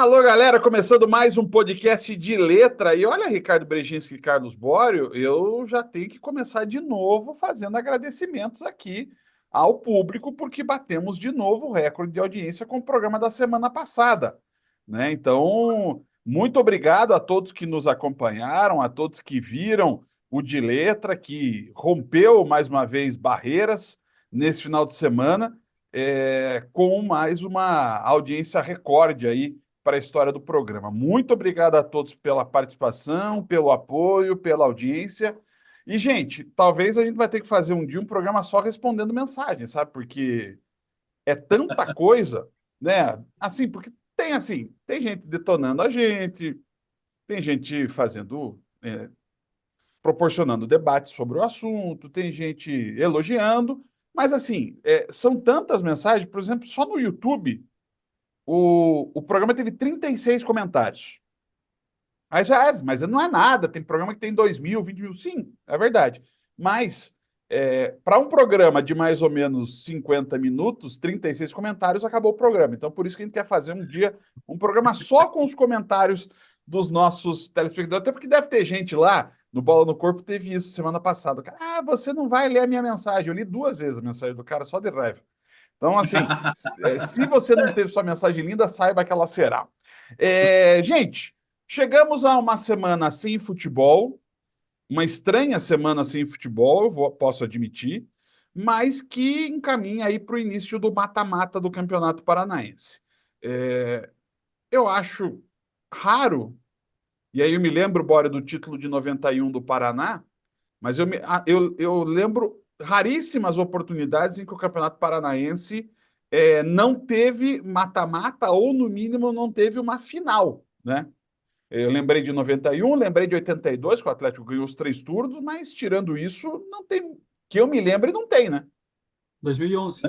Alô, galera, começando mais um podcast de letra. E olha, Ricardo Brejinski e Carlos Bório, eu já tenho que começar de novo fazendo agradecimentos aqui ao público, porque batemos de novo o recorde de audiência com o programa da semana passada, né? Então, muito obrigado a todos que nos acompanharam, a todos que viram o de letra, que rompeu mais uma vez barreiras nesse final de semana, com mais uma audiência recorde aí para a história do programa. Muito obrigado a todos pela participação, pelo apoio, pela audiência. E, gente, talvez a gente vai ter que fazer um dia um programa só respondendo mensagens, sabe? Porque é tanta coisa, né? Assim, porque tem gente detonando a gente, tem gente fazendo, proporcionando debate sobre o assunto, tem gente elogiando, mas assim, são tantas mensagens, por exemplo, só no YouTube, o programa teve 36 comentários. Aí já é, mas não é nada. Tem programa que tem 2.000, 20.000. Sim, é verdade. Mas, para um programa de mais ou menos 50 minutos, 36 comentários, acabou o programa. Então, por isso que a gente quer fazer um dia um programa só com os comentários dos nossos telespectadores. Até porque deve ter gente lá, no Bola no Corpo, teve isso semana passada. O cara, você não vai ler a minha mensagem. Eu li 2 vezes a mensagem do cara, só de raiva. Então, assim, se você não teve sua mensagem linda, saiba que ela será. Gente, chegamos a uma semana sem futebol, uma estranha semana sem futebol, posso admitir, mas que encaminha aí para o início do mata-mata do Campeonato Paranaense. Eu acho raro, e aí eu me lembro, Bora, do título de 91 do Paraná, mas eu lembro raríssimas oportunidades em que o Campeonato Paranaense não teve mata-mata ou, no mínimo, não teve uma final, né? Eu lembrei de 91, lembrei de 82, que o Atlético ganhou os 3 turnos, mas tirando isso, não tem. Que eu me lembre, não tem, né? 2011.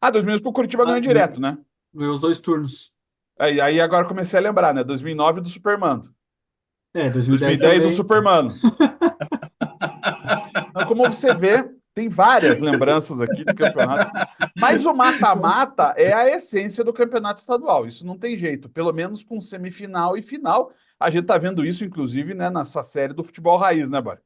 2000 que o Curitiba Ah, ganhou direto, né? ganhou os dois turnos. Aí agora comecei a lembrar, né? 2009 do Supermano. 2010 2010 o também. Supermano. Então, como você vê, tem várias lembranças aqui de campeonatos. Mas o mata-mata é a essência do campeonato estadual. Isso não tem jeito. Pelo menos com semifinal e final. A gente tá vendo isso, inclusive, né, nessa série do futebol raiz, né, Bora?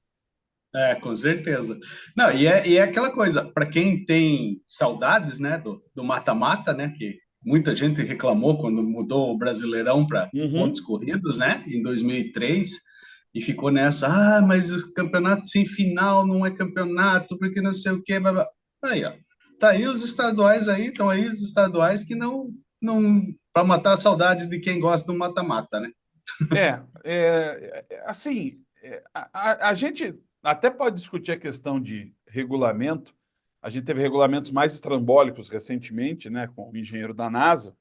Com certeza. Não, e é aquela coisa, para quem tem saudades, né, do mata-mata, né, que muita gente reclamou quando mudou o Brasileirão para pontos Uhum. corridos, né, em 2003, e ficou nessa, mas o campeonato sem final não é campeonato, porque não sei o quê, blá, blá. Aí, ó, tá aí os estaduais aí, estão aí os estaduais que não, para matar a saudade de quem gosta do mata-mata, né? Assim, a gente até pode discutir a questão de regulamento. A gente teve regulamentos mais estrambólicos recentemente, né, com o engenheiro da NASA.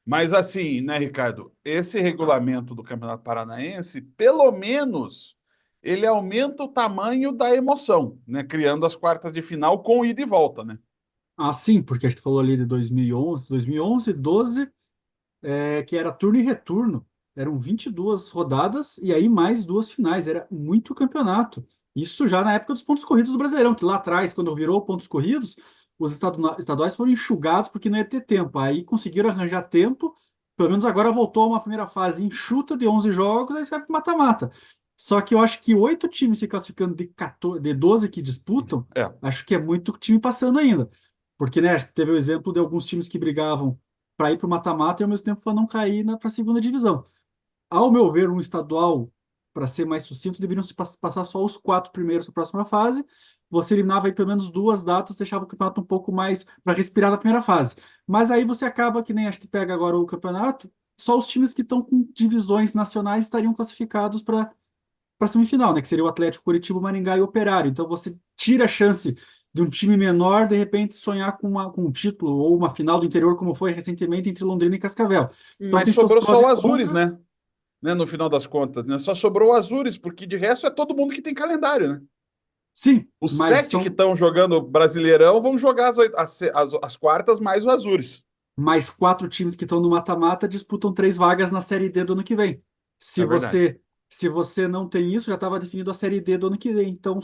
Mas assim, né, Ricardo, esse regulamento do Campeonato Paranaense, pelo menos, ele aumenta o tamanho da emoção, né, criando as quartas de final com ida e volta, né? Ah, sim, porque a gente falou ali de 2011, 12, que era turno e retorno. Eram 22 rodadas e aí mais duas finais. Era muito campeonato. Isso já na época dos pontos corridos do Brasileirão, que lá atrás, quando virou pontos corridos, os estaduais foram enxugados porque não ia ter tempo. Aí conseguiram arranjar tempo. Pelo menos agora voltou a uma primeira fase enxuta de 11 jogos, aí você vai para mata-mata. Só que eu acho que 8 times se classificando de 14, de 12 que disputam, É. acho que é muito time passando ainda. Porque, né, teve o exemplo de alguns times que brigavam para ir para o mata-mata e ao mesmo tempo para não cair para a segunda divisão. Ao meu ver, um estadual, para ser mais sucinto, deveriam se passar só os 4 primeiros para a próxima fase. Você eliminava aí pelo menos 2 datas, deixava o campeonato um pouco mais para respirar na primeira fase. Mas aí você acaba, que nem a gente pega agora o campeonato, só os times que estão com divisões nacionais estariam classificados para a semifinal, né? Que seria o Atlético, Curitiba, Maringá e Operário. Então você tira a chance de um time menor, de repente, sonhar com um título ou uma final do interior, como foi recentemente entre Londrina e Cascavel. Então Mas tem seus sobrou prós só e o Azures, contras. né? No final das contas, né? Só sobrou o Azures, porque de resto é todo mundo que tem calendário, né? Sim, Os mas 7 que são estão jogando Brasileirão vão jogar as quartas mais o Azures. mais 4 times que estão no mata-mata disputam 3 vagas na Série D do ano que vem. Se É verdade. você se você não tem isso, já estava definido a Série D do ano que vem. Então,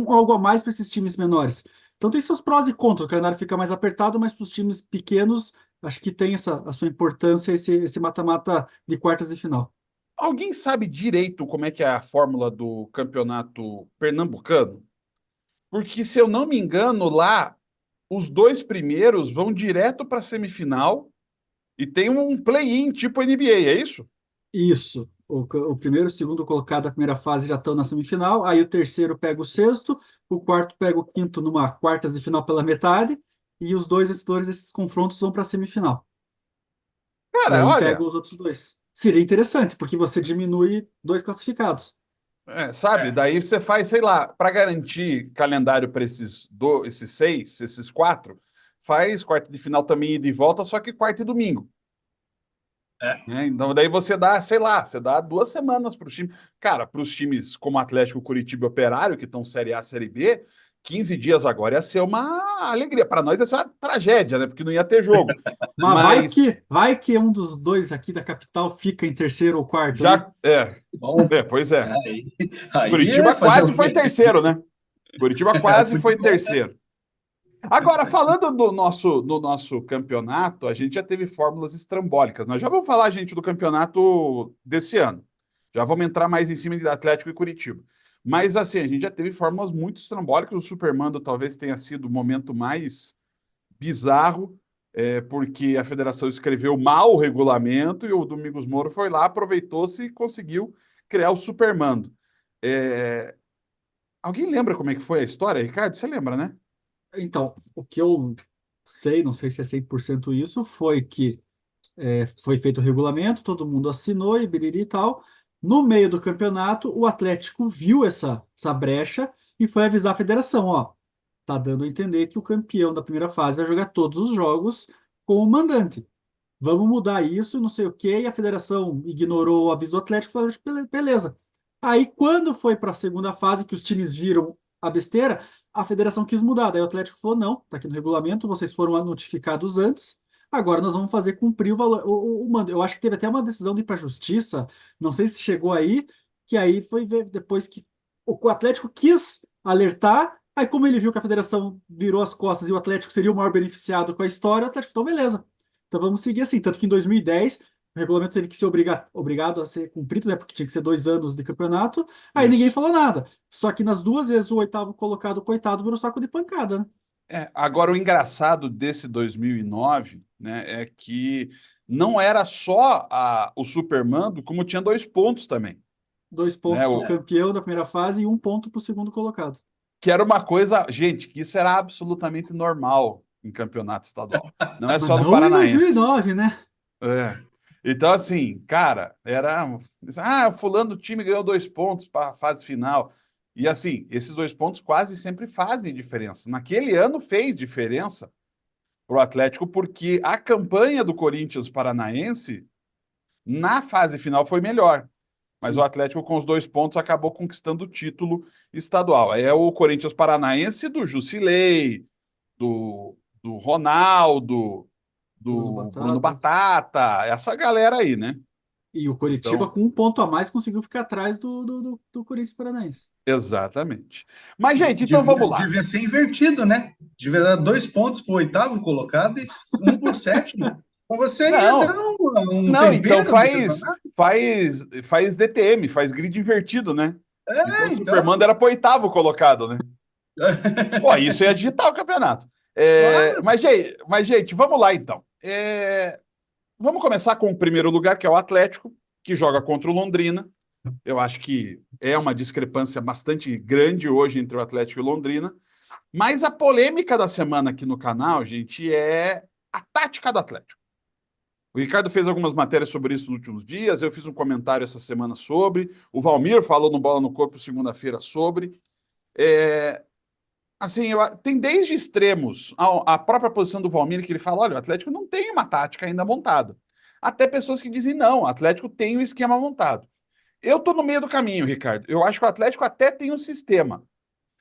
algo a mais para esses times menores. Então, tem seus prós e contras. O calendário fica mais apertado, mas para os times pequenos acho que tem a sua importância esse mata-mata de quartas de final. Alguém sabe direito como é que é a fórmula do campeonato pernambucano? Porque, se eu não me engano, lá os dois primeiros vão direto para a semifinal e tem um play-in tipo NBA, é isso? Isso. O primeiro e o segundo colocado da primeira fase já estão na semifinal. Aí o terceiro pega o sexto, o quarto pega o quinto numa quartas de final pela metade, e os dois vencedores desses confrontos vão para a semifinal. E Cara, aí pega olha, os outros dois. Seria interessante, porque você diminui dois classificados. sabe, É, daí você faz, sei lá, para garantir calendário para esses seis, esses quatro, faz quarta de final também ida e volta, só que quarta e domingo. é. Né? Então, daí você dá, sei lá, você dá 2 semanas para os times. Cara, para os times como Atlético, Curitiba e Operário, que estão Série A, Série B, 15 dias agora ia ser uma alegria. Para nós ia ser uma tragédia, né? Porque não ia ter jogo. Mas Mas vai que um dos dois aqui da capital fica em terceiro ou quarto, né? já. Bom, Pois é. aí, aí é Curitiba fazer quase o foi quê? terceiro, né? Curitiba É quase foi futebol, né? terceiro. Agora, falando do nosso campeonato, a gente já teve fórmulas estrambólicas. Nós já vamos falar, gente, do campeonato desse ano. Já vamos entrar mais em cima de Atlético e Curitiba. Mas, assim, a gente já teve fórmulas muito estrambólicas. O Supermando talvez tenha sido o momento mais bizarro, porque a federação escreveu mal o regulamento e o Domingos Moro foi lá, aproveitou-se e conseguiu criar o Supermando. É, alguém lembra como é que foi a história, Ricardo? Você lembra, né? Então, o que eu sei, não sei se é 100% isso, foi que foi feito o regulamento, todo mundo assinou e biriri e tal. No meio do campeonato, o Atlético viu essa brecha e foi avisar a federação, ó, tá dando a entender que o campeão da primeira fase vai jogar todos os jogos com o mandante. Vamos mudar isso, não sei o quê, e a federação ignorou o aviso do Atlético e falou, beleza. Aí, quando foi para a segunda fase, que os times viram a besteira, a federação quis mudar. Daí o Atlético falou, não, tá aqui no regulamento, vocês foram notificados antes, agora nós vamos fazer cumprir o mando. Eu acho que teve até uma decisão de ir para a justiça, não sei se chegou aí, que aí foi ver depois que o Atlético quis alertar, aí como ele viu que a federação virou as costas e o Atlético seria o maior beneficiado com a história, o Atlético, então beleza. Então vamos seguir assim. Tanto que em 2010 o regulamento teve que ser obrigado a ser cumprido, né? Porque tinha que ser 2 anos de campeonato. Aí ninguém Isso. falou nada. Só que nas duas vezes o oitavo colocado, coitado, virou saco de pancada, né? Agora, o engraçado desse 2009, né, é que não era só o Supermando, como tinha 2 pontos também, 2 pontos né? para o campeão da primeira fase e 1 ponto para o segundo colocado. Que era uma coisa, gente, que isso era absolutamente normal em campeonato estadual. Não é Mas só no não em Paranaense. 2009, né? É. Então, assim, cara, era. O fulano do time ganhou 2 pontos para a fase final. E assim, esses 2 pontos quase sempre fazem diferença. Naquele ano fez diferença para o Atlético, porque a campanha do Corinthians Paranaense na fase final foi melhor. Mas o Sim, Atlético, com os 2 pontos, acabou conquistando o título estadual. É o Corinthians Paranaense do Jusilei, do Ronaldo, Bruno do Bruno Batata. Batata, essa galera aí, né? E o Coritiba, Então, com 1 ponto a mais, conseguiu ficar atrás do Corinthians Paranaense. exatamente. Mas, gente, então vamos Devia, lá. devia ser invertido, né? Devia dar 2 pontos para o oitavo colocado e um para o sétimo. Para você ia dar Não, um não, então tempero do faz, campeonato. faz, faz DTM, faz grid invertido, né? Então É, o Superman então. era pro oitavo colocado, né? Pô, isso é digitar o campeonato. Claro. Mas, gente, vamos lá então. Vamos começar com o primeiro lugar, que é o Atlético, que joga contra o Londrina. Eu acho que é uma discrepância bastante grande hoje entre o Atlético e o Londrina. Mas a polêmica da semana aqui no canal, gente, é a tática do Atlético. O Ricardo fez algumas matérias sobre isso nos últimos dias, eu fiz um comentário essa semana sobre, o Valmir falou no Bola no Corpo segunda-feira sobre. É, Assim, tem desde extremos a própria posição do Valmir, que ele fala: olha, o Atlético não tem uma tática ainda montada. Até pessoas que dizem: não, o Atlético tem o esquema montado. Eu estou no meio do caminho, Ricardo. Eu acho que o Atlético até tem um sistema.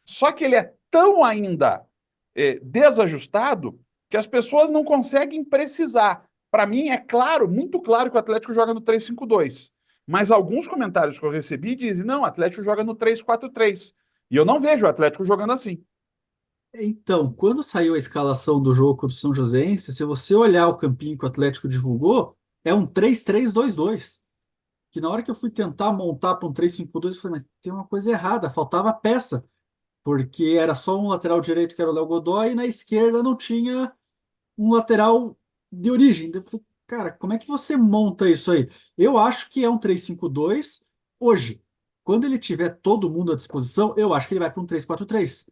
Só que ele é tão ainda desajustado que as pessoas não conseguem precisar. Para mim, é claro, muito claro que o Atlético joga no 3-5-2. Mas alguns comentários que eu recebi dizem: não, o Atlético joga no 3-4-3. E eu não vejo o Atlético jogando assim. Então, quando saiu a escalação do jogo contra o São Joséense, se você olhar o campinho que o Atlético divulgou, é um 3-3-2-2. Que na hora que eu fui tentar montar para um 3-5-2, eu falei, mas tem uma coisa errada, faltava peça, porque era só um lateral direito que era o Léo Godoy, e na esquerda não tinha um lateral de origem. Eu falei, cara, como é que você monta isso aí? Eu acho que é um 3-5-2 hoje. Quando ele tiver todo mundo à disposição, eu acho que ele vai para um 3-4-3.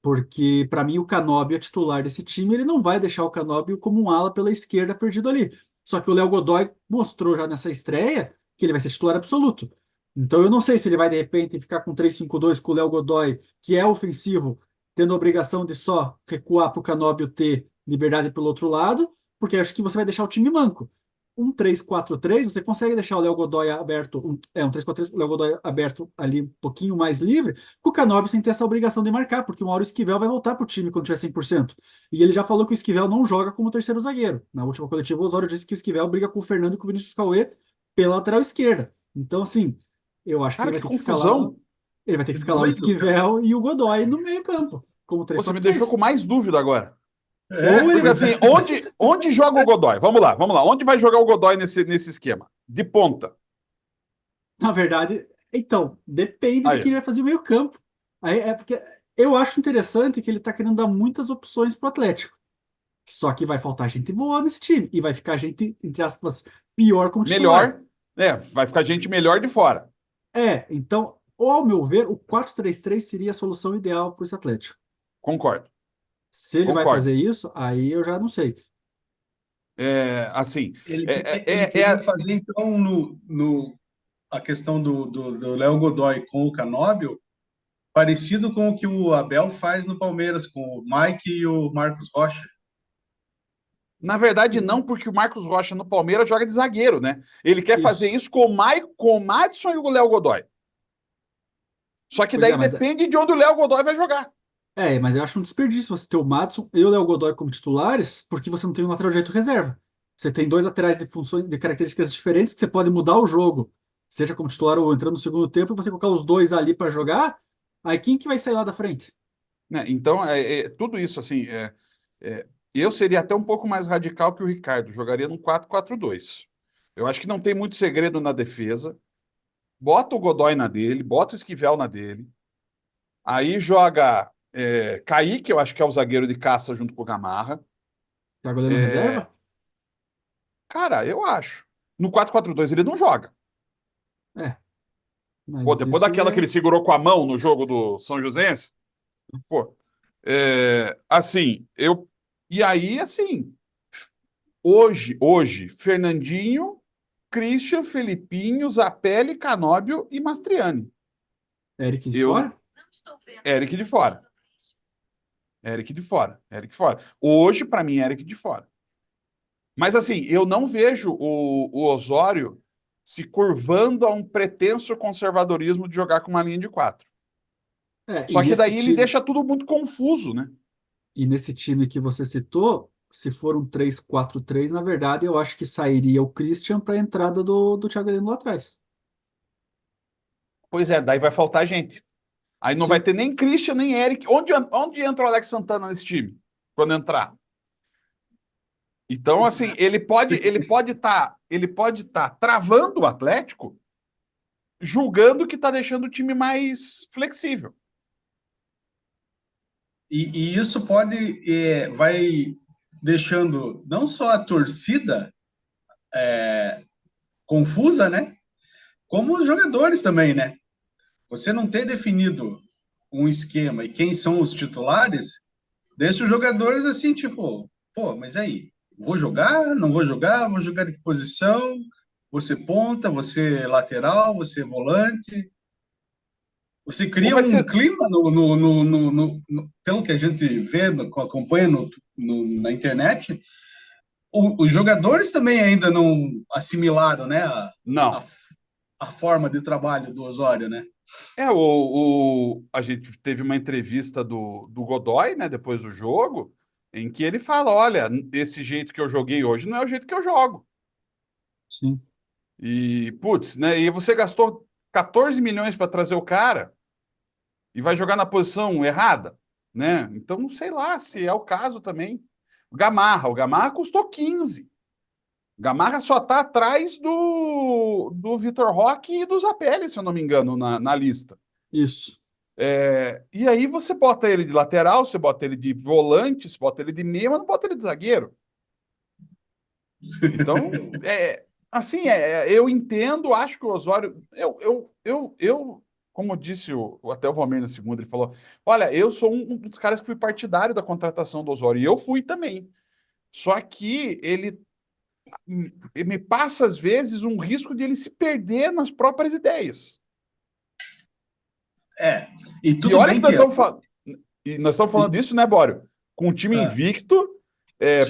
Porque, para mim, o Canóbio é titular desse time, ele não vai deixar o Canóbio como um ala pela esquerda perdido ali. Só que o Léo Godoy mostrou já nessa estreia que ele vai ser titular absoluto. Então, eu não sei se ele vai, de repente, ficar com 3-5-2 com o Léo Godoy, que é ofensivo, tendo a obrigação de só recuar para o Canóbio ter liberdade pelo outro lado, porque acho que você vai deixar o time manco. Um 3-4-3, você consegue deixar o Léo Godoy aberto, um 3-4-3, o Léo Godoy aberto ali um pouquinho mais livre, com o Canóbio sem ter essa obrigação de marcar, porque uma hora o Esquivel vai voltar para o time quando tiver 100%. E ele já falou que o Esquivel não joga como terceiro zagueiro. Na última coletiva, o Osório disse que o Esquivel briga com o Fernando e com o Vinícius Cauê pela lateral esquerda. Então, assim, eu acho que Cara, ele vai que ter que escalar, confusão. ele vai ter que Que escalar o doido, cara. Esquivel e o Godoy no meio-campo, como Você me deixou com 3-4-3. mais dúvida agora. Ou É, ele Porque vai. pois é. assim, onde joga o Godoy? Vamos lá. Onde vai jogar o Godoy nesse esquema? De ponta. Na verdade, então, depende de Aí. quem vai fazer o meio-campo. Aí é porque eu acho interessante que ele está querendo dar muitas opções para o Atlético. Só que vai faltar gente boa nesse time. E vai ficar gente, entre aspas, pior como titular. Melhor. Vai ficar gente melhor de fora. Então, ou ao meu ver, o 4-3-3 seria a solução ideal para esse Atlético. Concordo. Se ele vai Concordo. fazer isso, aí eu já não sei. Assim, Ele queria fazer, então, a questão do Léo Godoy com o Canóbio, parecido com o que o Abel faz no Palmeiras, com o Mike e o Marcos Rocha. na verdade, não, porque o Marcos Rocha no Palmeiras joga de zagueiro, né? Ele quer fazer Isso. isso com o Madison e o Léo Godoy. Só que Pois é, daí depende de onde o Léo Godoy vai jogar. mas eu acho um desperdício você ter o Madison e o Léo Godoy como titulares, porque você não tem um lateral direito reserva. Você tem dois laterais de funções, de características diferentes que você pode mudar o jogo, seja como titular ou entrando no segundo tempo, e você colocar os dois ali para jogar, aí quem que vai sair lá da frente? Né? Então, tudo isso, assim, eu seria até um pouco mais radical que o Ricardo, jogaria num 4-4-2. Eu acho que não tem muito segredo na defesa. Bota o Godoy na dele, bota o Esquivel na dele. Aí joga Kaique, eu acho que é o zagueiro de caça junto com o Gamarra. Tá goleiro É, reserva? cara, eu acho. No 4-4-2 ele não joga. É, Pô, mas depois isso daquela que é. ele segurou com a mão no jogo do São Joséense, pô, assim, eu. E aí, assim, hoje, Fernandinho, Christian, Felipinho, Zapelli, Canóbio e Mastriani. Eric de Eu, fora? Eric de fora. Eric de fora. Eric fora. Hoje, para mim, Eric de fora. Mas, assim, eu não vejo o Osório se curvando a um pretenso conservadorismo de jogar com uma linha de quatro. E Só que nesse daí ele time, deixa tudo muito confuso, né? que você citou, se for um 3-4-3, na verdade, eu acho que sairia o Christian para a entrada do Thiago Heleno lá atrás. Pois é, daí vai faltar gente. Aí não vai Sim. ter nem Christian, nem Eric. Onde entra o Alex Santana nesse time? Quando entrar? Então, assim, ele pode estar travando o Atlético, julgando que está deixando o time mais flexível. E isso vai deixando não só a torcida confusa, né? Como os jogadores também, né? Você não ter definido um esquema e quem são os titulares, deixa os jogadores assim, tipo, pô, mas aí, vou jogar, não vou jogar, vou jogar de que posição? Você ponta, você lateral, você volante. Você Ou cria vai um ser. clima pelo que a gente vê, acompanha na internet, os jogadores também ainda não assimilaram, né, a, Não. a forma de trabalho do Osório, né? A gente teve uma entrevista do Godoy, né, depois do jogo, em que ele fala: olha, esse jeito que eu joguei hoje não é o jeito que eu jogo. Sim. E, putz, né? E você gastou 14 milhões para trazer o cara e vai jogar na posição errada. né? Então, sei lá se é o caso também. O Gamarra custou 15. O Gamarra só está atrás do Vitor Roque e do Zapelli, se eu não me engano, na lista. Isso. E aí você bota ele de lateral, você bota ele de volante, você bota ele de meia, mas não bota ele de zagueiro. Então, assim, eu entendo, acho que o Osório. Como disse até o Valmir na segunda, ele falou: olha, eu sou um dos caras que fui partidário da contratação do Osório, e eu fui também. Só que ele me passa, às vezes, um risco de ele se perder nas próprias ideias. E E tudo olha que bem que nós estamos falando disso, né, Bório? Com o time invicto,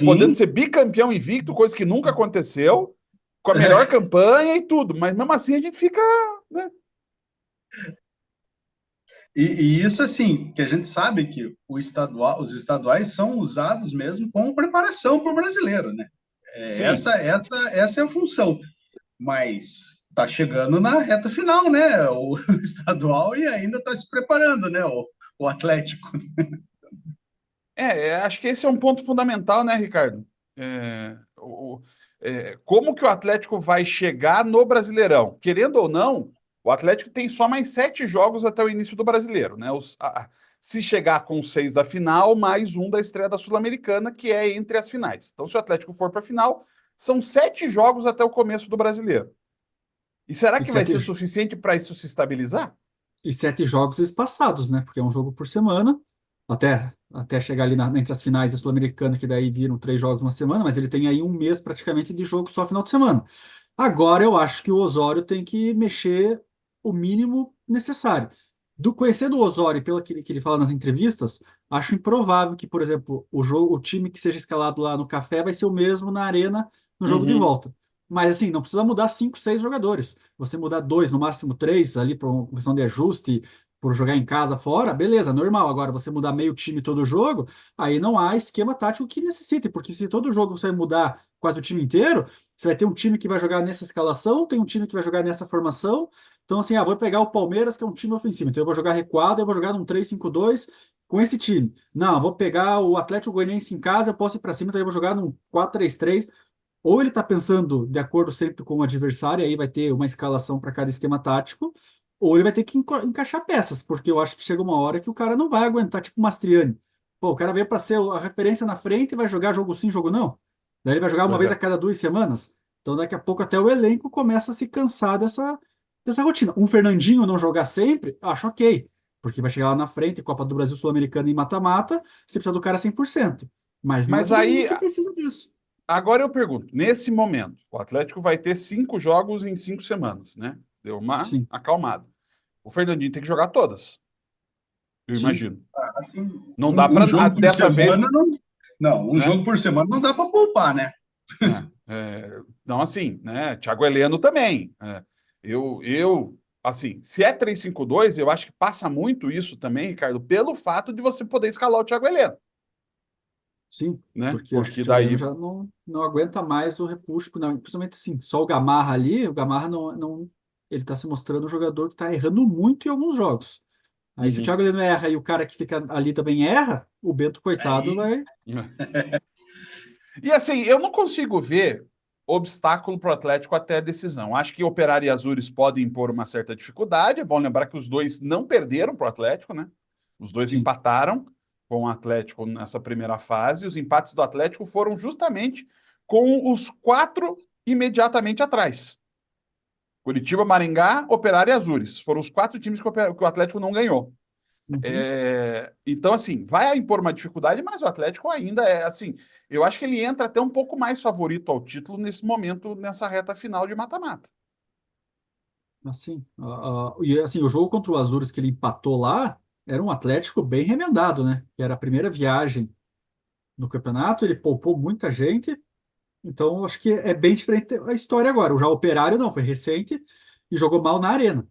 podendo sim, ser bicampeão invicto, coisa que nunca aconteceu, com a melhor campanha e tudo, mas mesmo assim a gente fica, né? e isso assim, que a gente sabe que os estaduais são usados mesmo como preparação para o brasileiro, né? Sim. Essa é a função. Mas tá chegando na reta final, né? O estadual e ainda está se preparando, né? O Atlético. Acho que esse é um ponto fundamental, né, Ricardo? Como que o Atlético vai chegar no Brasileirão? Querendo ou não, o Atlético tem só mais 7 jogos até o início do Brasileiro, né? Se chegar com 6 da final, mais um da estreia da Sul-Americana, que é entre as finais. Então, se o Atlético for para a final, são 7 jogos até o começo do Brasileiro. E será E que vai sete, ser suficiente para isso se estabilizar? e 7 jogos espaçados, né? Porque é um jogo por semana, até chegar ali entre as finais da Sul-Americana, que daí viram 3 jogos uma semana, mas ele tem aí um mês praticamente de jogo só final de semana. Agora eu acho que o Osório tem que mexer o mínimo necessário. Conhecendo o Osório, pelo que ele fala nas entrevistas, acho improvável que, por exemplo, o time que seja escalado lá no Café vai ser o mesmo na Arena no jogo de Uhum. volta. Mas assim, não precisa mudar 5, 6 jogadores. Você mudar 2, no máximo 3, ali por uma questão de ajuste, por jogar em casa fora, beleza, normal. Agora, você mudar meio time todo jogo, aí não há esquema tático que necessite, porque se todo jogo você vai mudar quase o time inteiro, você vai ter um time que vai jogar nessa escalação, tem um time que vai jogar nessa formação. Então, assim, vou pegar o Palmeiras, que é um time ofensivo. Então, eu vou jogar recuado, eu vou jogar num 3-5-2 com esse time. Não, vou pegar o Atlético Goianiense em casa, eu posso ir para cima, então eu vou jogar num 4-3-3. Ou ele está pensando de acordo sempre com o adversário, aí vai ter uma escalação para cada esquema tático, ou ele vai ter que encaixar peças, porque eu acho que chega uma hora que o cara não vai aguentar, tipo o Mastriani. Pô, o cara veio para ser a referência na frente e vai jogar jogo sim, jogo não. Daí ele vai jogar uma Pois vez a é. cada 2 semanas. Então daqui a pouco até o elenco começa a se cansar dessa rotina. Um Fernandinho não jogar sempre, acho ok, porque vai chegar lá na frente, Copa do Brasil Sul-Americana em mata-mata, você precisa do cara 100%. Mas não é Mas todo mundo aí, que precisa disso. agora eu pergunto, nesse momento, o Atlético vai ter 5 jogos em 5 semanas, né? Deu uma Sim, acalmada. O Fernandinho tem que jogar todas, eu sim. imagino. Assim, Não dá um para jogo por dessa vez, semana não, um né? jogo por semana não dá para poupar, né? Não, assim, né? Thiago Heleno também. Assim, se é 3-5-2, eu acho que passa muito isso também, Ricardo, pelo fato de você poder escalar o Thiago Heleno, Sim, né? porque eu acho que o Porque Thiago Heleno daí. já não aguenta mais o repuxo, não, principalmente assim, só o Gamarra ali, o Gamarra ele está se mostrando um jogador que está errando muito em alguns jogos. Aí se o Uhum. Thiago Heleno erra e o cara que fica ali também erra, o Bento, coitado, Aí, vai... E assim, eu não consigo ver obstáculo para o Atlético até a decisão. Acho que Operário e Azures podem impor uma certa dificuldade. É bom lembrar que os dois não perderam para o Atlético, né? Os dois Sim. empataram com o Atlético nessa primeira fase. Os empates do Atlético foram justamente com os 4 imediatamente atrás. Curitiba, Maringá, Operário e Azures. Foram os 4 times que o Atlético não ganhou. Uhum. Então, assim, vai impor uma dificuldade, mas o Atlético ainda assim. Eu acho que ele entra até um pouco mais favorito ao título nesse momento, nessa reta final de mata-mata. Assim, e assim, o jogo contra o Azures que ele empatou lá era um Atlético bem remendado, né? Que era a primeira viagem no campeonato, ele poupou muita gente. Então, acho que é bem diferente a história agora. O já Operário não, foi recente e jogou mal na Arena.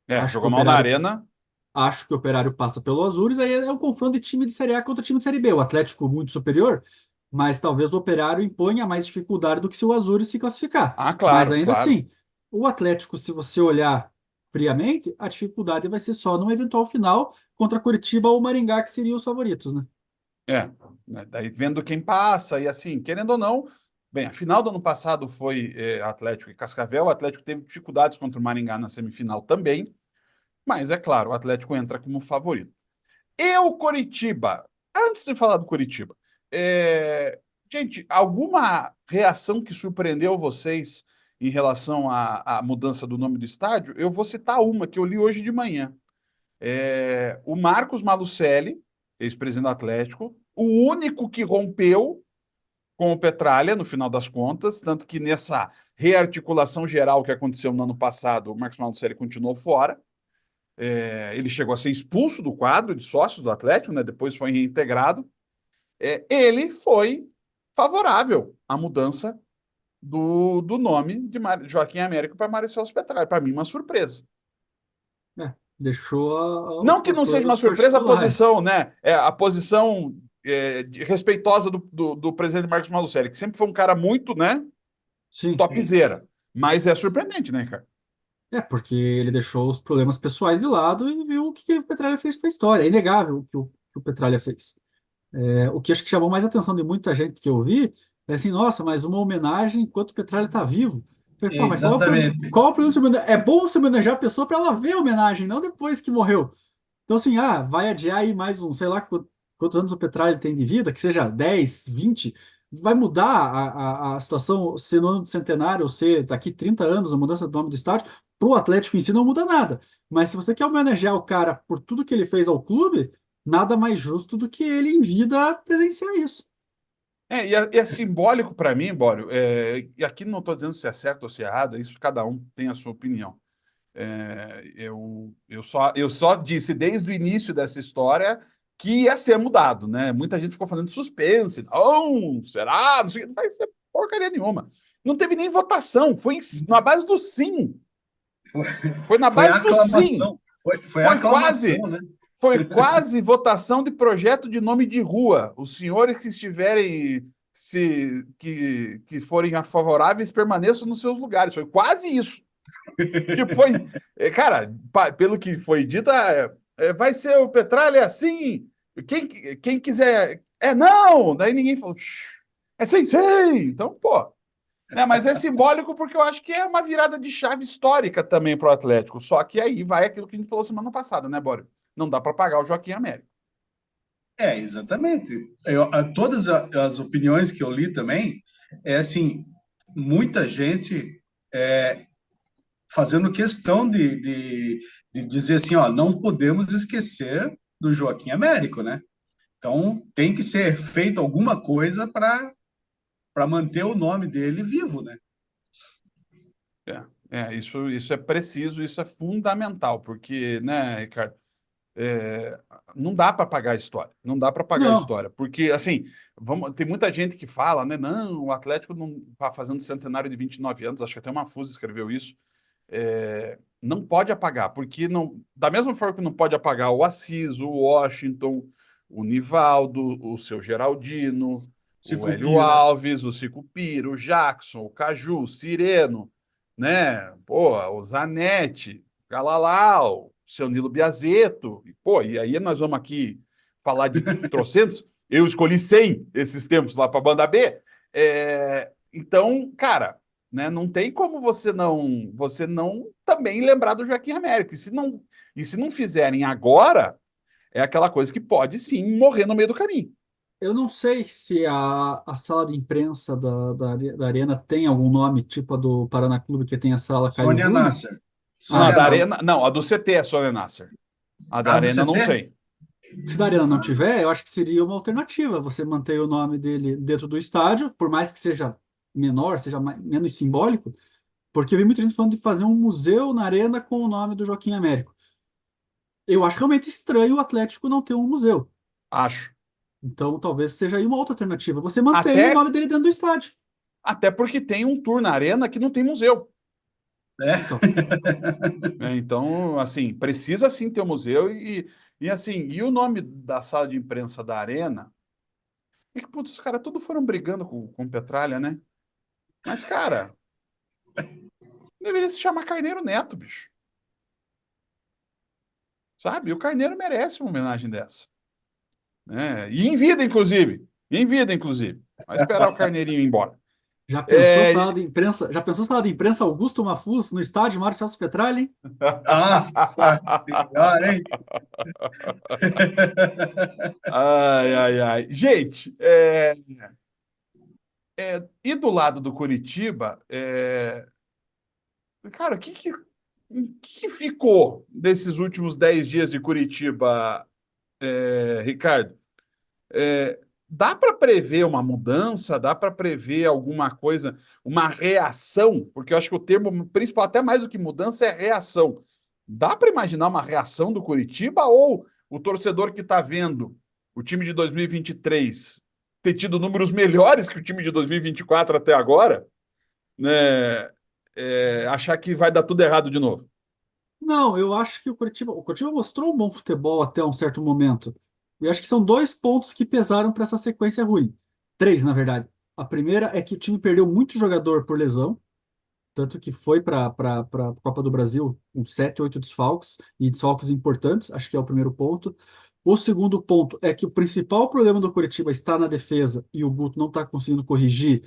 Acho que o Jogou mal na Operário, Arena. acho que o Operário passa pelo Azures, aí é um confronto de time de Série A contra time de Série B. O Atlético muito superior, mas talvez o Operário imponha mais dificuldade do que se o Azures se classificar. Ah, Mas claro, ainda claro. assim, o Atlético, se você olhar friamente, a dificuldade vai ser só numa eventual final contra Curitiba ou Maringá, que seriam os favoritos, né? É, né, daí vendo quem passa, e assim, querendo ou não, bem, a final do ano passado foi Atlético e Cascavel, o Atlético teve dificuldades contra o Maringá na semifinal também, mas é claro, o Atlético entra como favorito. E o Coritiba, antes de falar do Coritiba, gente, alguma reação que surpreendeu vocês em relação à mudança do nome do estádio? Eu vou citar uma que eu li hoje de manhã. O Marcos Malucelli, ex-presidente do Atlético, o único que rompeu com o Petralha, no final das contas, tanto que nessa rearticulação geral que aconteceu no ano passado, o Marcos Malucelli continuou fora. Ele chegou a ser expulso do quadro de sócios do Atlético, né? Depois foi reintegrado. Ele foi favorável à mudança do nome de Joaquim Américo para Mário Celso Petralha. Para mim, uma surpresa. Deixou os Não que não seja uma planos surpresa a particulares. posição, né? A posição respeitosa do presidente Marcos Malucelli, que sempre foi um cara muito, né, Sim. Sim. topzera. Mas é surpreendente, né, cara? Porque ele deixou os problemas pessoais de lado e viu o que o Petralha fez para a história. É inegável o que o Petralha fez. O que acho que chamou mais a atenção de muita gente que eu vi é assim, nossa, mas uma homenagem enquanto o Petralha está vivo. Eu falei, pô, mas Exatamente. qual é o problema de se homenagear? É bom se homenagear a pessoa para ela ver a homenagem, não depois que morreu. Então, assim, vai adiar aí mais um, sei lá quantos anos o Petralha tem de vida, que seja 10, 20, vai mudar a situação, se no ano do centenário, ou se daqui 30 anos, a mudança do nome do estádio, para o Atlético em si não muda nada. Mas se você quer homenagear o cara por tudo que ele fez ao clube, nada mais justo do que ele em vida presenciar isso. E é simbólico para mim, Bório, e aqui não estou dizendo se é certo ou se é errado, isso cada um tem a sua opinião. Eu só disse desde o início dessa história que ia ser mudado, né? Muita gente ficou falando de suspense. Não, será? Não sei, não vai ser porcaria nenhuma. Não teve nem votação, foi na base do sim. Foi, Foi na foi a base do sim. aclamação. Foi a Foi quase, aclamação, né? foi quase votação de projeto de nome de rua. Os senhores que estiverem que forem favoráveis permaneçam nos seus lugares. Foi quase isso. Tipo, foi. Cara, pelo que foi dito, vai ser o Petralha assim. Quem quiser. Não! Daí ninguém falou. "Shh, é sim, sim! Então, pô. Né, mas é simbólico porque eu acho que é uma virada de chave histórica também para o Atlético. Só que aí vai aquilo que a gente falou semana passada, né, Bório? Não dá para pagar o Joaquim Américo. Exatamente. Todas as opiniões que eu li também, é assim, muita gente fazendo questão de dizer assim, ó, não podemos esquecer do Joaquim Américo, né? Então, tem que ser feito alguma coisa para manter o nome dele vivo, né? Isso é preciso, isso é fundamental, porque, né, Ricardo, é, não dá para pagar a história, não dá para pagar a Não, história, porque, assim, tem muita gente que fala, né, não, o Atlético não está fazendo centenário de 29 anos, acho que até o Mafuso escreveu isso, não pode apagar, porque não, da mesma forma que não pode apagar o Assis, o Washington, o Nivaldo, o seu Geraldino, o Hélio Sicupira. Alves, o Sicupira, o Jackson, o Caju, o Cireno, né? Pô, o Zanetti, o Galalau, o seu Nilo Biazzetto, e aí nós vamos aqui falar de trocentos. Eu escolhi 100 esses tempos lá para a banda B. Então, cara, né? Não tem como você não também lembrar do Joaquim Américo. E se não fizerem agora, é aquela coisa que pode sim morrer no meio do caminho. eu não sei se a sala de imprensa da Arena tem algum nome, tipo a do Paraná Clube, que tem a sala Caio Sônia Júnior. Nasser. Não, a Ah, Sônia da Nasser. Arena, não, a do CT é Sônia Nasser. A da A do Arena eu não CT? sei. se da Arena não tiver, eu acho que seria uma alternativa. Você manter o nome dele dentro do estádio, por mais que seja menor, seja menos simbólico, porque eu vi muita gente falando de fazer um museu na Arena com o nome do Joaquim Américo. Eu acho realmente estranho o Atlético não ter um museu. Acho. Então, talvez seja aí uma outra alternativa. Você mantém o Até, nome dele dentro do estádio. até porque tem um tour na Arena que não tem museu. É. Então, Né? Então, assim, precisa sim ter um museu e o nome da sala de imprensa da Arena é que, putz, os caras todos foram brigando com Petralha, né? Mas, cara, deveria se chamar Carneiro Neto, bicho. sabe? E o Carneiro merece uma homenagem dessa, né? E em vida, inclusive. Em vida, inclusive. Vai esperar o Carneirinho ir embora. Já pensou É... sala de imprensa? Já pensou sala de imprensa Augusto Mafuz no estádio Mário Celso Petralha, hein? Nossa senhora, hein? Ai, ai, ai. Gente, e do lado do Curitiba, cara, o que ficou desses últimos 10 dias de Curitiba, Ricardo? É, dá para prever uma mudança? Dá para prever alguma coisa, uma reação? Porque eu acho que o termo principal, até mais do que mudança, é reação. Dá para imaginar uma reação do Curitiba ou o torcedor que está vendo o time de 2023 ter tido números melhores que o time de 2024 até agora, né? Achar que vai dar tudo errado de novo? Não, eu acho que o Curitiba mostrou um bom futebol até um certo momento. Eu acho que são dois pontos que pesaram para essa sequência ruim. Três, na verdade. A primeira é que o time perdeu muito jogador por lesão, tanto que foi para a Copa do Brasil com 7, 8 desfalques, e desfalques importantes, acho que é o primeiro ponto. O segundo ponto é que o principal problema do Curitiba está na defesa e o Guto não está conseguindo corrigir,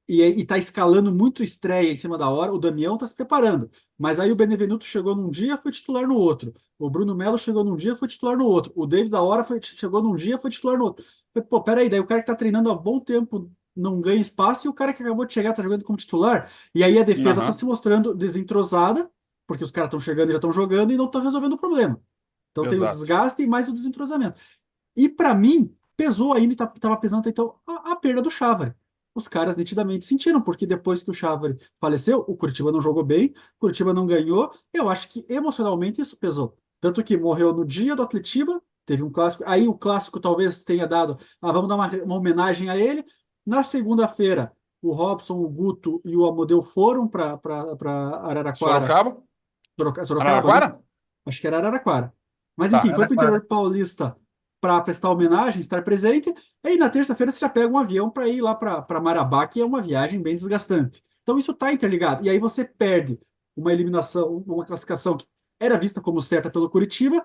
e está escalando muito estreia em cima da hora. O Damião está se preparando, mas aí o Benevenuto chegou num dia, foi titular no outro. O Bruno Melo chegou num dia, foi titular no outro. O David da hora chegou num dia, foi titular no outro. Falei, pô, peraí, daí o cara que está treinando há bom tempo não ganha espaço e o cara que acabou de chegar está jogando como titular. E aí a defesa está Aham, se mostrando desentrosada, porque os caras estão chegando e já estão jogando e não estão resolvendo o problema. Então tem o exato. desgaste e mais o desentrosamento. E para mim, pesou ainda, estava pesando até então a perda do Chávere. Os caras nitidamente sentiram, porque depois que o Chávere faleceu, o Curitiba não jogou bem, o Curitiba não ganhou. Eu acho que emocionalmente isso pesou. Tanto que morreu no dia do Atletiba, teve um clássico. Aí o clássico talvez tenha dado, vamos dar uma homenagem a ele. Na segunda-feira, o Robson, o Guto e o Amodeu foram para Araraquara. Sorocaba? Sorocaba, né? Araraquara? Acho que era Araraquara. Mas enfim, Tá. foi para o Araraquara. interior paulista para prestar homenagem, estar presente. E aí na terça-feira você já pega um avião para ir lá para Marabá, que é uma viagem bem desgastante. Então isso está interligado. E aí você perde uma eliminação, uma classificação que era vista como certa pelo Curitiba.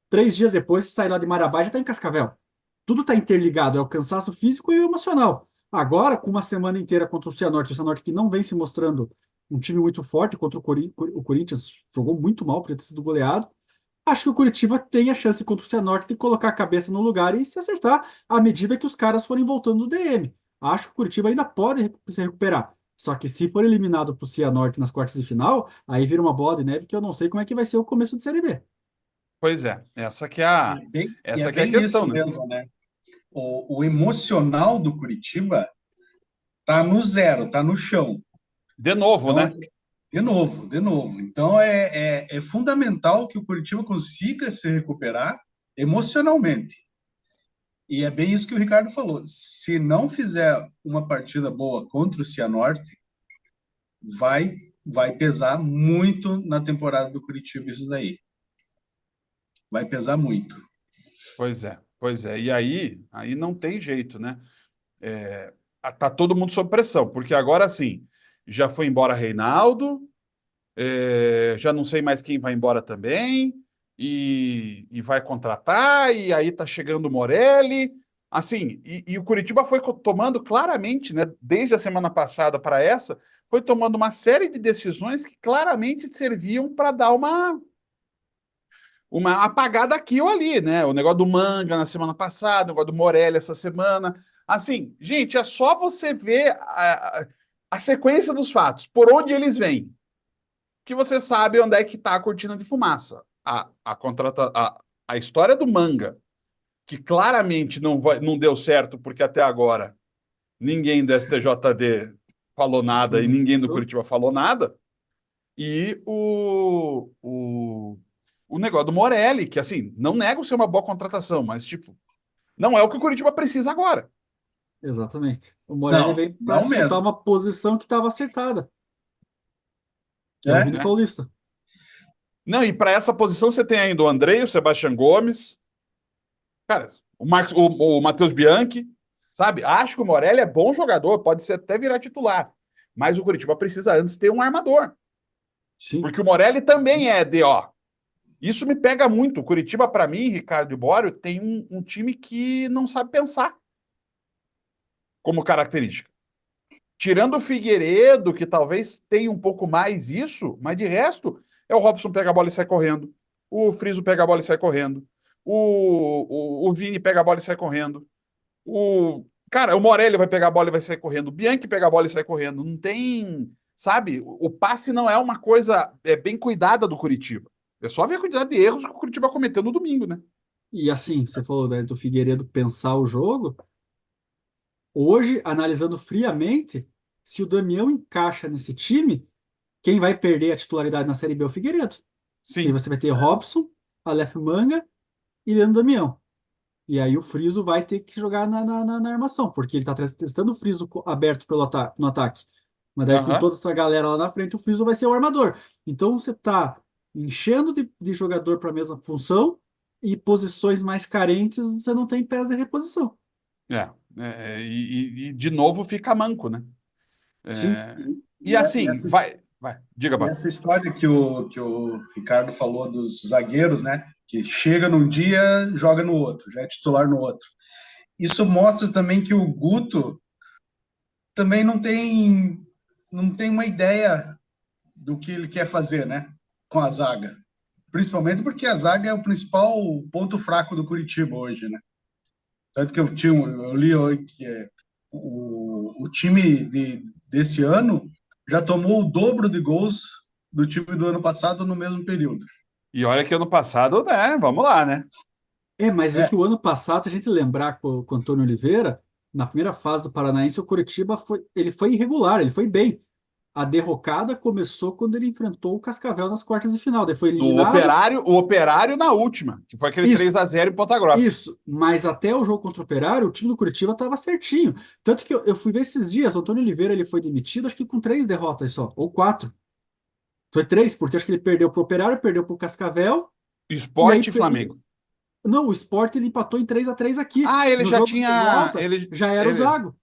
3 dias depois, você sai lá de Marabá e já está em Cascavel. Tudo está interligado, é o cansaço físico e o emocional. Agora, com uma semana inteira contra o Cianorte que não vem se mostrando um time muito forte contra o Corinthians, jogou muito mal, podia ter sido goleado. Acho que o Curitiba tem a chance contra o Cianorte de colocar a cabeça no lugar e se acertar à medida que os caras forem voltando do DM. Acho que o Curitiba ainda pode se recuperar. Só que se for eliminado para o Cianorte nas quartas de final, aí vira uma bola de neve que eu não sei como é que vai ser o começo de Série B. Pois é, E é essa que é a bem questão, isso né? mesmo, né? O emocional do Curitiba tá no zero, tá no chão. De novo, Então, né? de novo, de novo. Então, é fundamental que o Curitiba consiga se recuperar emocionalmente. E é bem isso que o Ricardo falou. Se não fizer uma partida boa contra o Cianorte, vai, vai pesar muito na temporada do Curitiba isso daí. Vai pesar muito. Pois é, pois é. E aí não tem jeito, né? Tá todo mundo sob pressão, porque agora sim, já foi embora Reinaldo, já não sei mais quem vai embora também, e vai contratar, e aí tá chegando o Morelli. Assim, e o Curitiba foi tomando claramente, né, desde a semana passada para essa, foi tomando uma série de decisões que claramente serviam para dar uma apagada aqui ou ali, né? O negócio do Manga na semana passada, o negócio do Morelli essa semana. Assim, gente, é só você ver a sequência dos fatos, por onde eles vêm, que você sabe onde é que está a cortina de fumaça. A história do Manga, que claramente não deu certo, porque até agora ninguém do STJD falou nada e ninguém do Uhum. Curitiba falou nada, e o negócio do Morelli, que assim, não nego ser uma boa contratação, mas tipo, não é o que o Curitiba precisa agora. Exatamente. O Morelli Não, veio para não disputar mesmo. uma posição que estava acertada, que é o Vini É, Né? Paulista. Não, e para essa posição você tem ainda o Andrei, o Sebastião Gomes, cara, o Matheus Bianchi, sabe? Acho que o Morelli é bom jogador, pode ser até virar titular, mas o Curitiba precisa antes ter um armador, Sim. porque o Morelli também é DO. Isso me pega muito. O Curitiba, para mim, Ricardo e Bório, tem um time que não sabe pensar como característica. Tirando o Figueiredo, que talvez tenha um pouco mais isso, mas de resto, é o Robson pega a bola e sai correndo. O Friso pega a bola e sai correndo. O Vini pega a bola e sai correndo. Cara, o Morelli vai pegar a bola e vai sair correndo. O Bianchi pega a bola e sai correndo. Não tem. Sabe? O passe não é uma coisa bem cuidada do Curitiba. É só ver a quantidade de erros que o Curitiba cometeu no domingo, né? E assim, você falou, né, do Figueiredo pensar o jogo. Hoje, analisando friamente, se o Damião encaixa nesse time, quem vai perder a titularidade na Série B é o Figueiredo. Que aí Sim. você vai ter Robson, Aleph Manga e Leandro Damião. E aí o Friso vai ter que jogar na armação, porque ele está testando o Friso aberto no ataque. Mas daí com Aham. toda essa galera lá na frente, o Friso vai ser o armador. Então você está enchendo de jogador para a mesma função e posições mais carentes, você não tem peça de reposição. De novo fica manco, né? Sim, É, e E assim, vai, diga, e Bárbara. essa história que o Ricardo falou dos zagueiros, né? Que chega num dia, joga no outro, já é titular no outro. Isso mostra também que o Guto também não tem uma ideia do que ele quer fazer, né? Com a zaga. Principalmente porque a zaga é o principal ponto fraco do Curitiba hoje, né? Tanto que eu li hoje que o time desse ano já tomou o dobro de gols do time do ano passado no mesmo período. E olha que ano passado, né? Vamos lá, né? mas é É, que o ano passado, se a gente lembrar com o Antônio Oliveira, na primeira fase do Paranaense, o Curitiba ele foi irregular, ele foi bem. A derrocada começou quando ele enfrentou o Cascavel nas quartas de final. Daí foi eliminado. O Operário na última, que foi aquele Isso, 3-0 em Ponta Grossa. isso. Mas até o jogo contra o Operário, o time do Curitiba estava certinho. Tanto que eu fui ver esses dias, o Antônio Oliveira ele foi demitido, acho que com 3 derrotas só, ou 4. Foi 3, porque acho que ele perdeu para o Operário, perdeu para o Cascavel, e aí Esporte e Flamengo. não, o Sport ele empatou em 3-3 aqui. Ah, ele No já jogo de tinha. volta, já era o Zago.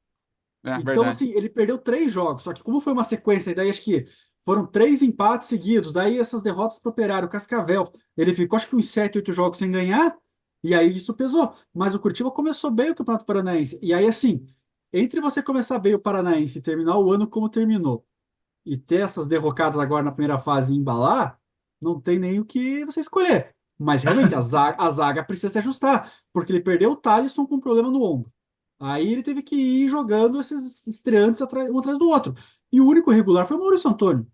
É Então, verdade. assim, ele perdeu 3 jogos. Só que como foi uma sequência, e daí acho que foram 3 empates seguidos, daí essas derrotas para o Operário, Cascavel, ele ficou acho que uns 7, 8 jogos sem ganhar, e aí isso pesou. Mas o Curitiba começou bem o Campeonato Paranaense. E aí, assim, entre você começar bem o Paranaense e terminar o ano como terminou, e ter essas derrocadas agora na primeira fase e embalar, não tem nem o que você escolher. Mas realmente a zaga precisa se ajustar, porque ele perdeu o Thalisson com um problema no ombro. Aí ele teve que ir jogando esses estreantes um atrás do outro. E o único regular foi o Maurício Antônio.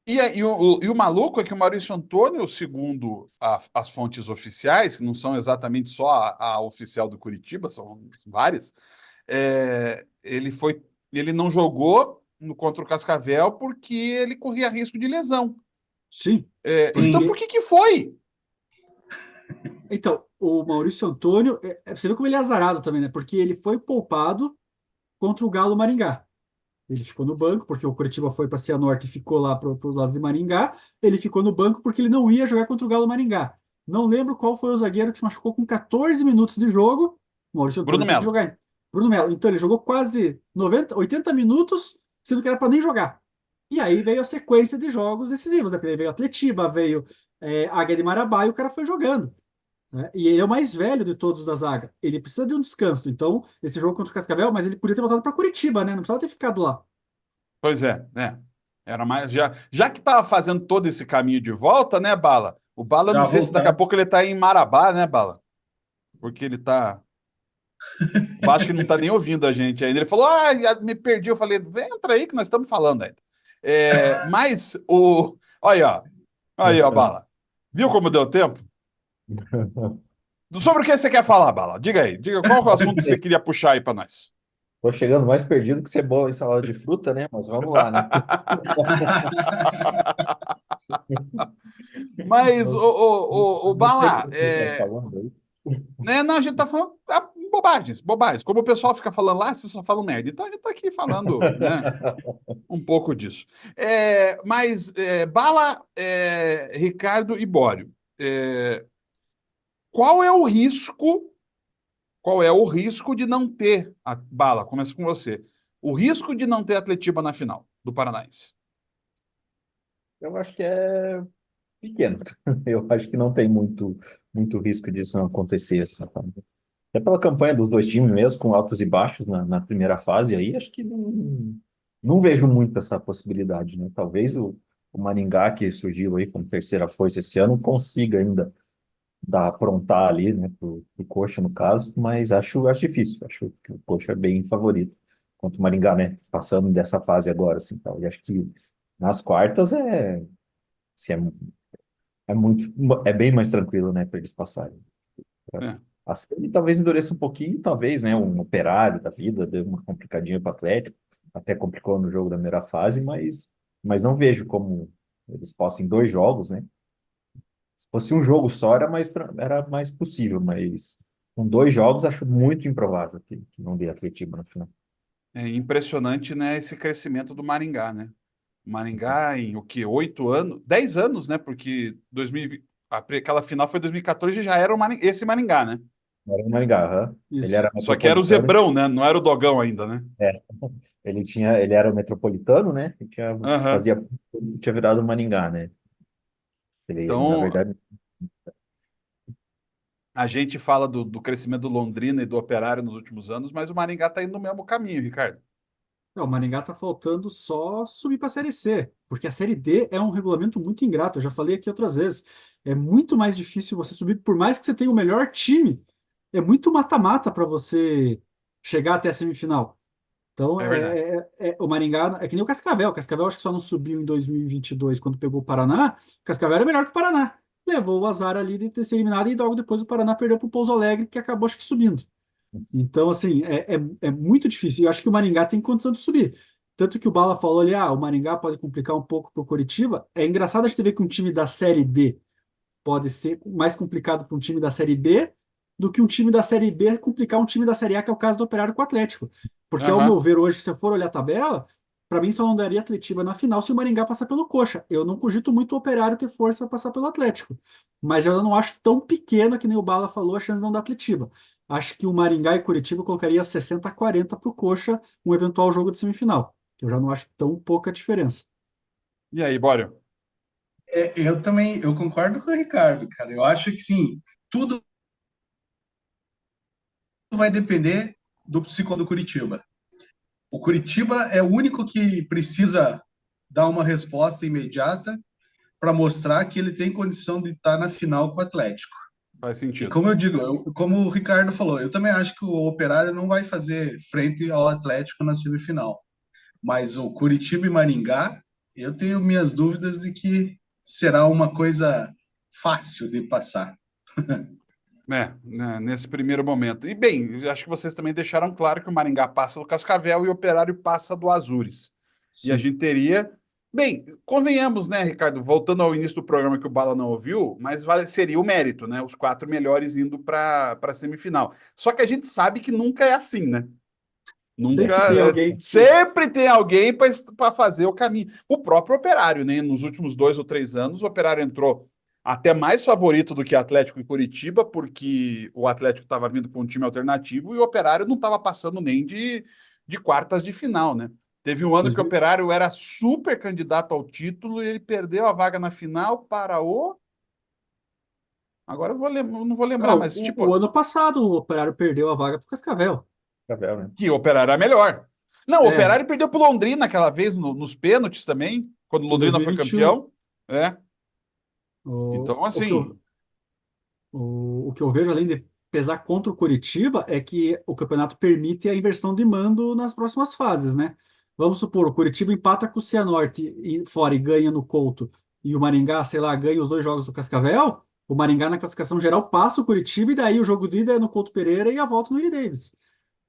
E o maluco é que o Maurício Antônio, segundo as fontes oficiais, que não são exatamente só a oficial do Curitiba, são várias, ele não jogou contra o Cascavel porque ele corria risco de lesão. Sim, Então, sim, por porque. que foi? Então, o Maurício Antônio, você vê como ele é azarado também, né? Porque ele foi poupado contra o Galo Maringá. Ele ficou no banco, porque o Curitiba foi para Cianorte e ficou lá para os lados de Maringá. Ele ficou no banco porque ele não ia jogar contra o Galo Maringá. Não lembro qual foi o zagueiro que se machucou com 14 minutos de jogo. O Maurício Bruno Antônio teve que Melo. jogar. Bruno Melo. Então ele jogou quase 90, 80 minutos, sendo que era para nem jogar. E aí veio a sequência de jogos decisivos, né? Porque aí veio Atletiba, veio Águia de Marabá e o cara foi jogando, né? E ele é o mais velho de todos da zaga. Ele precisa de um descanso. Então, esse jogo contra o Cascavel, mas ele podia ter voltado para Curitiba, né? Não precisava ter ficado lá. Pois é, né? Era mais. Já que estava fazendo todo esse caminho de volta, né, Bala? O Bala, não já sei se daqui a voltar. pouco ele está em Marabá, né, Bala? Porque ele tá. O Baixo que não tá nem ouvindo a gente ainda. Ele falou: Ah, me perdi. Eu falei: Entra aí que nós estamos falando ainda. Mas o. Olha, ó. Aí, ó, Bala. Viu como deu tempo? Sobre o que você quer falar, Bala? Diga aí. Diga qual é o assunto que você queria puxar aí para nós. Tô chegando mais perdido que cebola em salada de fruta, né? Mas vamos lá, né? Mas, o Não sei Bala, o que você está falando aí. né? Não, a gente tá falando bobagens, bobagens. Como o pessoal fica falando lá, vocês só falam merda. Então a gente tá aqui falando, né, um pouco disso. Mas, Bala, Ricardo e Bório, qual é o risco? Qual é o risco de não ter a Bala? Começa com você. O risco de não ter Atletiba na final do Paranaense. Eu acho que é pequeno. Eu acho que não tem muito risco disso não acontecer, assim, tá? Até pela campanha dos dois times mesmo, com altos e baixos na primeira fase aí, acho que não vejo muito essa possibilidade, né? Talvez o Maringá, que surgiu aí como terceira força esse ano, consiga ainda aprontar ali, né, pro Coxa, no caso, mas acho difícil. Acho que o Coxa é bem favorito. Quanto o Maringá, né, passando dessa fase agora, assim, tal. E acho que nas quartas assim, é bem mais tranquilo, né, para eles passarem. É. A série talvez endureça um pouquinho, talvez, né, um Operário da vida, deu uma complicadinha para o Atlético, até complicou no jogo da primeira fase, mas não vejo como eles possam em dois jogos, né? Se fosse um jogo só, era mais possível, mas com dois jogos acho muito improvável que não dê Atletiba no final. É impressionante, né, esse crescimento do Maringá, né? O Maringá em o quê? 8 anos? 10 anos, né? Porque 2020, aquela final foi 2014 já era esse Maringá, né? Era o Maringá, aham. Ele Isso. era Só que era o metropolitano, Zebrão, né? Não era o Dogão ainda, né? é, ele era o metropolitano, né? E Aham. fazia, tinha virado o Maringá, né? Ele, na Então, verdade, a gente fala do crescimento do Londrina e do Operário nos últimos anos, mas o Maringá tá indo no mesmo caminho, Ricardo. Não, o Maringá tá faltando só subir para a Série C, porque a Série D é um regulamento muito ingrato. Eu já falei aqui outras vezes. É muito mais difícil você subir, por mais que você tenha o melhor time, é muito mata-mata para você chegar até a semifinal. Então, É verdade. o Maringá é que nem o Cascavel. O Cascavel acho que só não subiu em 2022 quando pegou o Paraná. O Cascavel era melhor que o Paraná. Levou o azar ali de ter sido eliminado e logo depois o Paraná perdeu para o Pouso Alegre, que acabou acho que subindo. Então, assim, é muito difícil. Eu acho que o Maringá tem condição de subir. Tanto que o Bala falou ali, o Maringá pode complicar um pouco para o Coritiba. É engraçado a gente ver que um time da Série D pode ser mais complicado para um time da Série B do que um time da Série B complicar um time da Série A, que é o caso do Operário com o Atlético. Porque, ao meu Aham. ver, hoje, se eu for olhar a tabela, para mim só não daria Atletiba na final se o Maringá passar pelo Coxa. Eu não cogito muito o Operário ter força para passar pelo Atlético. Mas eu não acho tão pequena, que nem o Bala falou, a chance de não dar Atletiba. Acho que o Maringá e Curitiba eu colocaria 60-40 para o Coxa, um eventual jogo de semifinal. Que eu já não acho tão pouca diferença. E aí, Bório? Eu também, eu concordo com o Ricardo, cara. Eu acho que sim, tudo vai depender do psico do Curitiba. O Curitiba é o único que precisa dar uma resposta imediata para mostrar que ele tem condição de estar na final com o Atlético. Faz E sentido. como eu digo, como o Ricardo falou, eu também acho que o Operário não vai fazer frente ao Atlético na semifinal. Mas o Curitiba e Maringá, eu tenho minhas dúvidas de que será uma coisa fácil de passar. Né, nesse primeiro momento. E bem, eu acho que vocês também deixaram claro que o Maringá passa do Cascavel e o Operário passa do Azures. E a Sim. gente teria. Bem, convenhamos, né, Ricardo? Voltando ao início do programa que o Bala não ouviu, mas seria o mérito, né? Os quatro melhores indo para a semifinal. Só que a gente sabe que nunca é assim, né? Nunca. Sempre tem alguém que. Sempre tem alguém para fazer o caminho. O próprio Operário, né? Nos últimos 2 ou 3 anos, o Operário entrou até mais favorito do que Atlético e Curitiba, porque o Atlético estava vindo com um time alternativo e o Operário não estava passando nem de quartas de final, né? Teve um ano que o 2000 Operário era super candidato ao título e ele perdeu a vaga na final para o. Agora eu não vou lembrar, Não, mas o tipo, ano passado o Operário perdeu a vaga para o Cascavel. Cascavel, né? que o Operário era melhor. Não, o É, Operário perdeu para o Londrina aquela vez nos pênaltis também, quando o em Londrina foi 2021. campeão. É. O, Então, o que eu, assim, o que eu vejo, além de pesar contra o Coritiba, é que o campeonato permite a inversão de mando nas próximas fases, né? Vamos supor, o Coritiba empata com o Cianorte fora e ganha no Couto, e o Maringá, sei lá, ganha os dois jogos do Cascavel, o Maringá na classificação geral passa o Coritiba e daí o jogo de ida é no Couto Pereira e a volta no Willie Davis.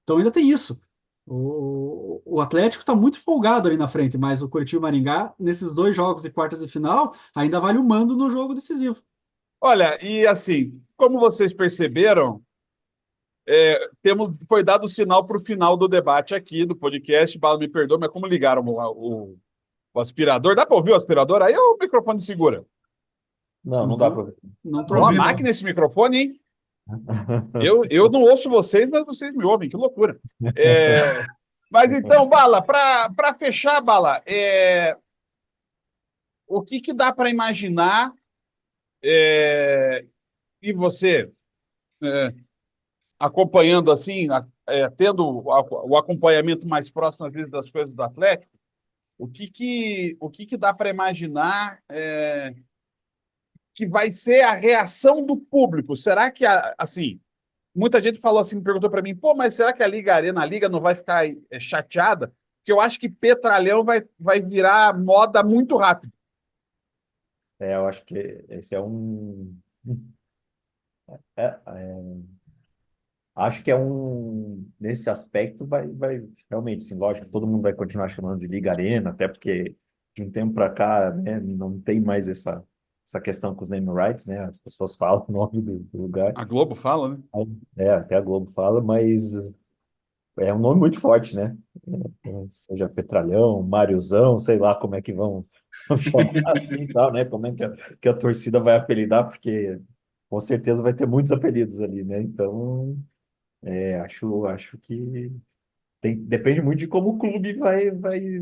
Então ainda tem isso. O Atlético está muito folgado ali na frente, mas o Coritiba e o Maringá, nesses dois jogos de quartas de final, ainda vale o mando no jogo decisivo. olha, e assim, como vocês perceberam, foi dado o sinal para o final do debate aqui do podcast. Bala, me perdoa, mas como ligaram o aspirador? Dá para ouvir o aspirador? Aí o microfone segura. Não, não dá para Não, ver. não Para tô Uma ouvir, ouvindo. não. máquina esse microfone, hein? Eu não ouço vocês, mas vocês me ouvem, que loucura. Mas então, Bala, para fechar, Bala, o que dá para imaginar E você, é, acompanhando assim, tendo o acompanhamento mais próximo, às vezes, das coisas do Atlético, o que que dá para imaginar que vai ser a reação do público? Será que, assim, muita gente falou assim, perguntou para mim, pô, mas será que a Liga Arena, a Liga não vai ficar chateada? Porque eu acho que Petralhão vai virar moda muito rápido. Eu acho que esse é um. É, acho que é um. Nesse aspecto, vai realmente, sim, lógico, todo mundo vai continuar chamando de Liga Arena, até porque de um tempo para cá, né, não tem mais essa questão com os name rights, né? As pessoas falam o nome do lugar. A Globo fala, né? Até a Globo fala, mas é um nome muito forte, né? Seja Petralhão, Mariozão, sei lá como é que vão chamar assim e tal, né? Como é que a torcida vai apelidar, porque com certeza vai ter muitos apelidos ali, né? Então, acho que depende muito de como o clube vai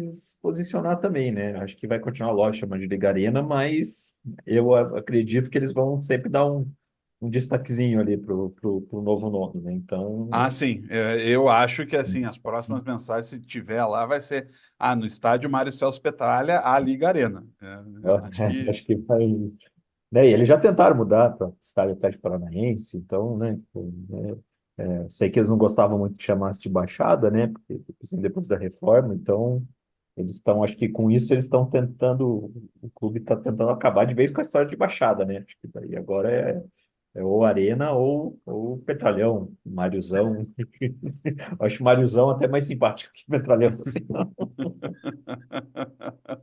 se posicionar também, né? Acho que vai continuar, lógico, chamando de Liga Arena, mas eu acredito que eles vão sempre dar um destaquezinho ali pro novo nome, né? Ah, Então, sim. Eu acho que assim, as próximas mensagens, se tiver lá, vai ser no estádio Mário Celso Petralha, a Liga Arena. eu Acho que. acho que vai. Né? E eles já tentaram mudar para Estádio Atlético Paranaense, então, né? Sei que eles não gostavam muito de chamar de Baixada, né? Porque assim, depois da reforma, então eles estão, acho que com isso eles estão tentando, o clube está tentando acabar de vez com a história de Baixada, né? Acho que daí agora é ou Arena ou Petralhão, Mariozão. Acho Mariozão até mais simpático que Petralhão, assim.